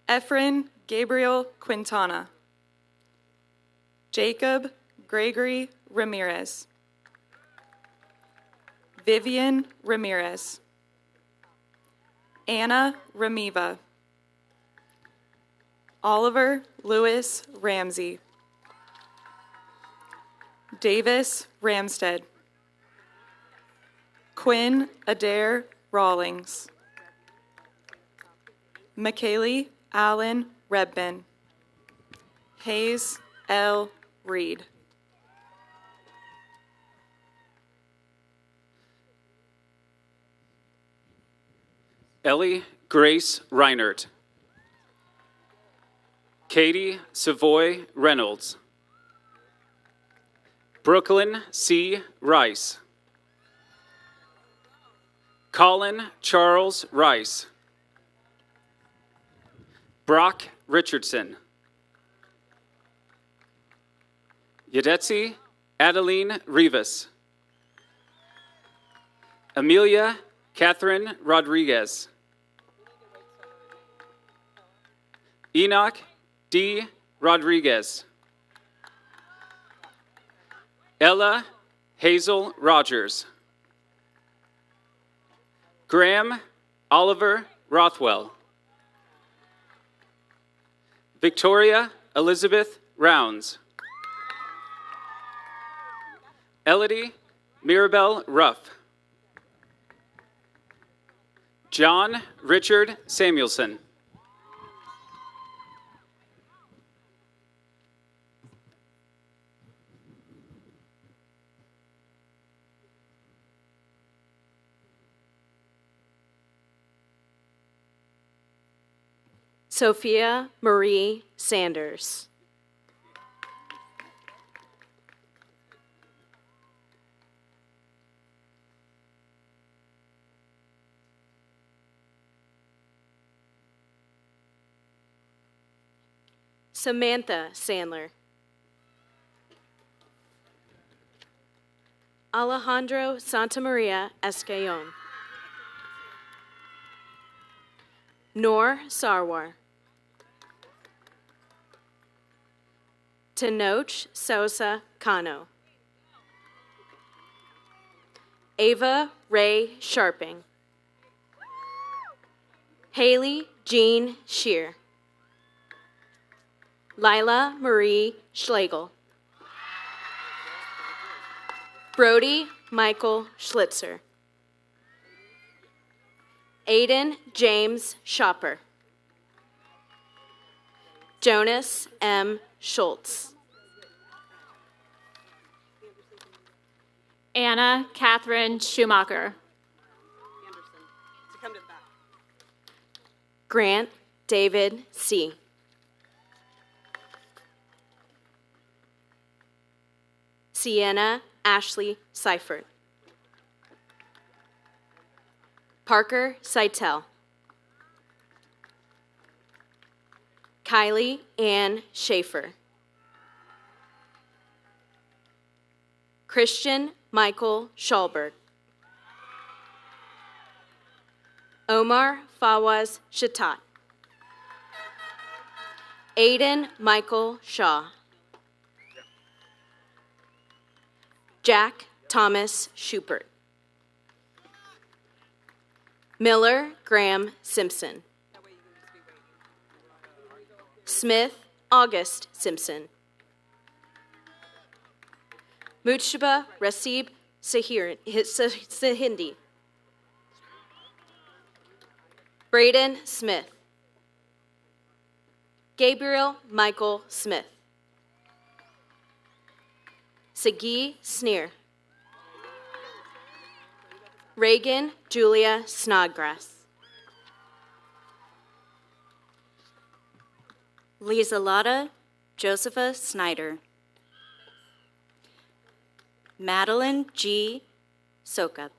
[SPEAKER 20] Efren Gabriel Quintana. Jacob Gregory Ramirez. Vivian Ramirez. Anna Ramiva. Oliver Lewis Ramsey. Davis Ramstead. Quinn Adair Rawlings. McKaylee Allen Rebben. Hayes L. Reed.
[SPEAKER 15] Ellie Grace Reinert. Katie Savoy Reynolds. Brooklyn C. Rice. Colin Charles Rice. Brock Richardson. Yadetsi Adeline Rivas. Amelia Catherine Rodriguez. Enoch D. Rodriguez. Ella Hazel Rogers. Graham Oliver Rothwell. Victoria Elizabeth Rounds. Elodie Mirabelle Ruff. John Richard Samuelson.
[SPEAKER 8] Sophia Marie Sanders. Samantha Sandler. Alejandro Santamaria Escayón. Noor Sarwar. Tenoch Sosa Cano. Ava Ray Sharping. Haley Jean Shear. Lila Marie Schlegel. Brody Michael Schlitzer. Aiden James Shopper. Jonas M. Schultz.
[SPEAKER 9] Anna Catherine Schumacher.
[SPEAKER 8] Grant David C. Sienna Ashley Seifert. Parker Seitel. Kylie Ann Schaefer. Christian Michael Schallberg. Omar Fawaz Shatat. Aiden Michael Shaw. Jack Thomas Schubert. Miller Graham Simpson. Smith August Simpson. Mujtaba Rasib Sahindi. Braden Smith. Gabriel Michael Smith. Sagi Sneer. Reagan Julia Snodgrass.
[SPEAKER 19] Lisa Lotta Josepha Snyder. Madeline G. Sokup.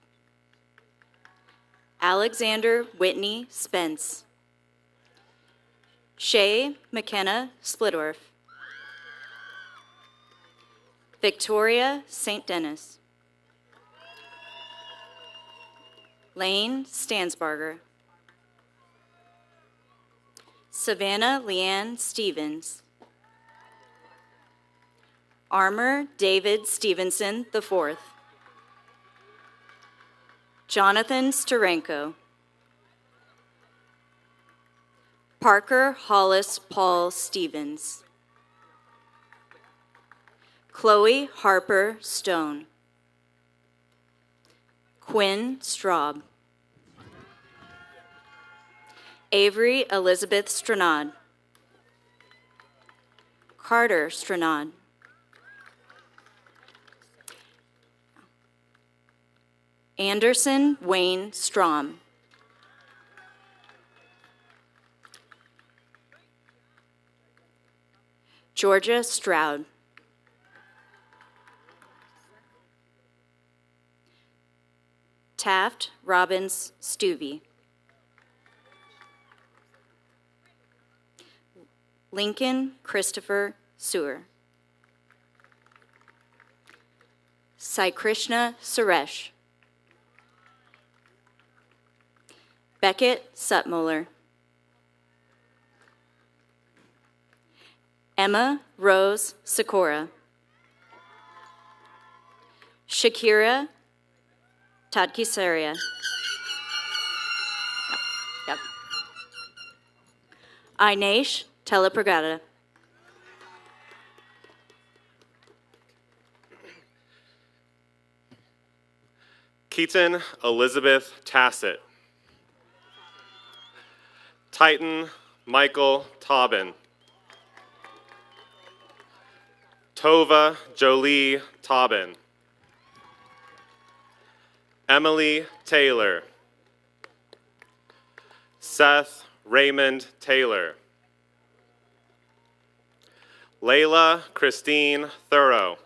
[SPEAKER 19] Alexander Whitney Spence. Shay McKenna Splittorf. Victoria St. Dennis. Lane Stansbarger. Savannah Leanne Stevens. Armour David Stevenson IV. Jonathan Sterenko. Parker Hollis Paul Stevens. Chloe Harper Stone. Quinn Straub. Avery Elizabeth Stranad. Carter Stranad. Anderson Wayne Strom. Georgia Stroud. Taft Robbins Stuvey. Lincoln Christopher Sewer.
[SPEAKER 20] Sai Krishna Suresh. Beckett Sutmuller. Emma Rose Sikora. Shakira Tadkisaria. Yep. Ainesh Telepragada.
[SPEAKER 17] Keaton Elizabeth Tassett. Titan Michael Taubin. Tova Jolie Taubin. Emily Taylor. Seth Raymond Taylor. Layla Christine Thorough.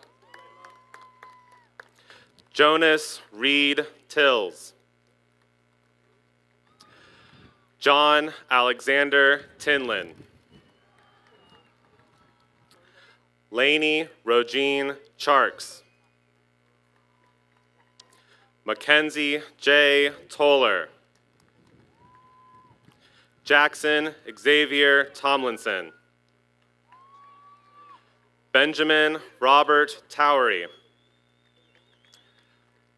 [SPEAKER 17] Jonas Reed Tills. John Alexander Tinlin. Lainey Rogine Charks. Mackenzie J. Toller. Jackson Xavier Tomlinson. Benjamin Robert Towery.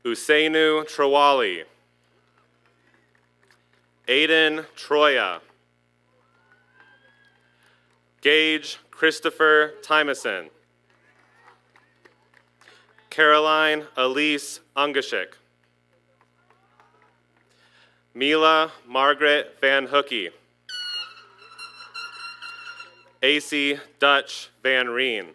[SPEAKER 17] Usainu Trawali. Aiden Troya. Gage Christopher Tymason. Caroline Elise Ungashik. Mila Margaret Van Hookey. AC Dutch Van Reen.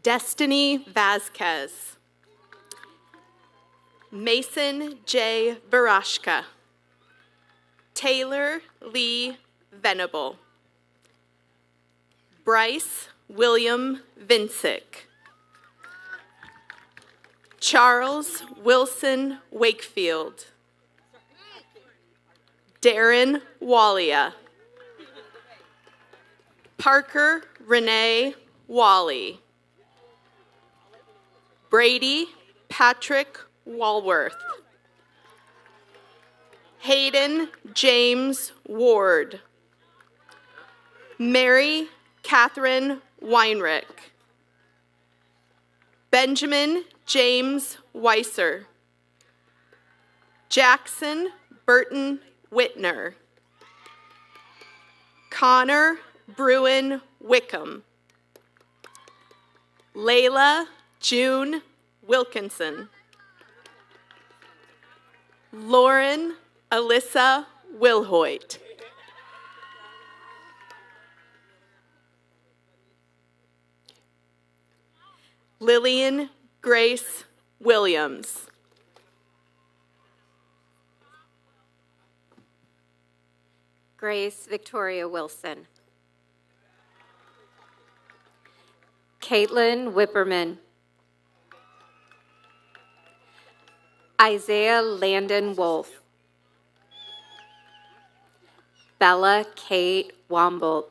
[SPEAKER 19] Destiny Vasquez. Mason J. Barashka. Taylor Lee Venable. Bryce William Vincic. Charles Wilson Wakefield. Darren Wallia. Parker Renee Wally. Brady Patrick Walworth. Hayden James Ward. Mary Catherine Weinrich. Benjamin James Weiser. Jackson Burton Whitner. Connor Bruin Wickham. Layla June Wilkinson. Lauren Alyssa Wilhoit. Lillian Grace Williams.
[SPEAKER 20] Grace Victoria Wilson. Caitlin Whipperman. Isaiah Landon Wolf. Bella Kate Wombolt.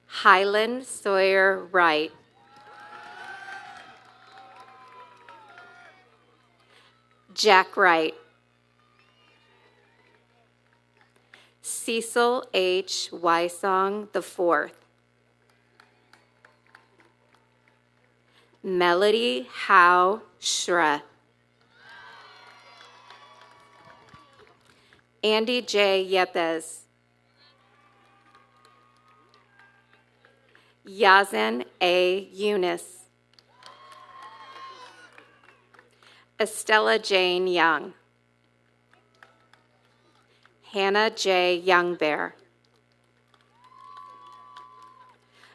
[SPEAKER 20] Highland Sawyer Wright. Jack Wright. Cecil H. Wysong IV. Melody Howe Shre. Andy J. Yepes. Yazan A. Eunice. Estella Jane Young. Hannah J. Youngbear.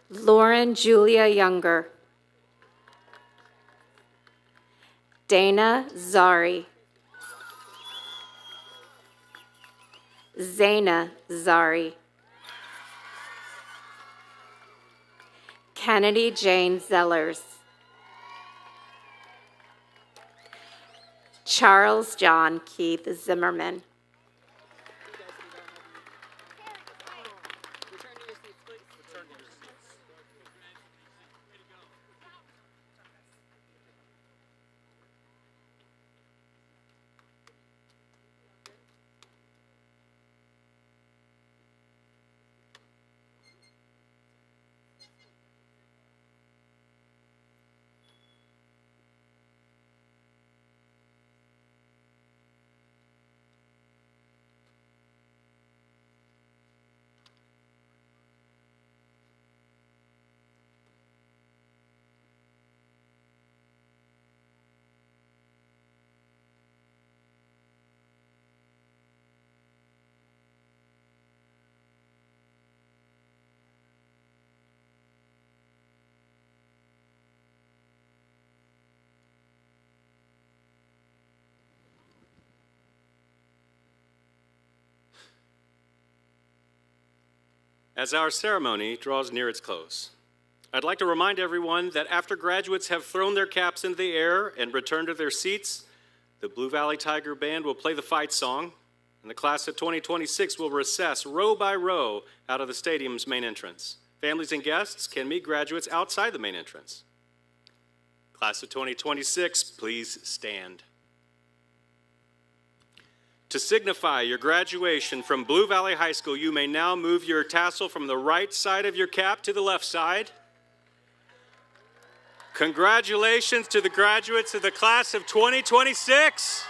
[SPEAKER 20] Lauren Julia Younger. Dana Zari. Zaina Zari. Kennedy Jane Zellers. Charles John Keith Zimmerman.
[SPEAKER 1] As our ceremony draws near its close, I'd like to remind everyone that after graduates have thrown their caps into the air and returned to their seats, the Blue Valley Tiger Band will play the fight song, and the class of 2026 will recess row by row out of the stadium's main entrance. Families and guests can meet graduates outside the main entrance. Class of 2026, please stand. To signify your graduation from Blue Valley High School, you may now move your tassel from the right side of your cap to the left side. Congratulations to the graduates of the class of 2026.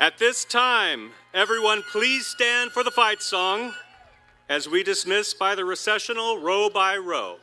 [SPEAKER 1] At this time, everyone please stand for the fight song as we dismiss by the recessional row by row.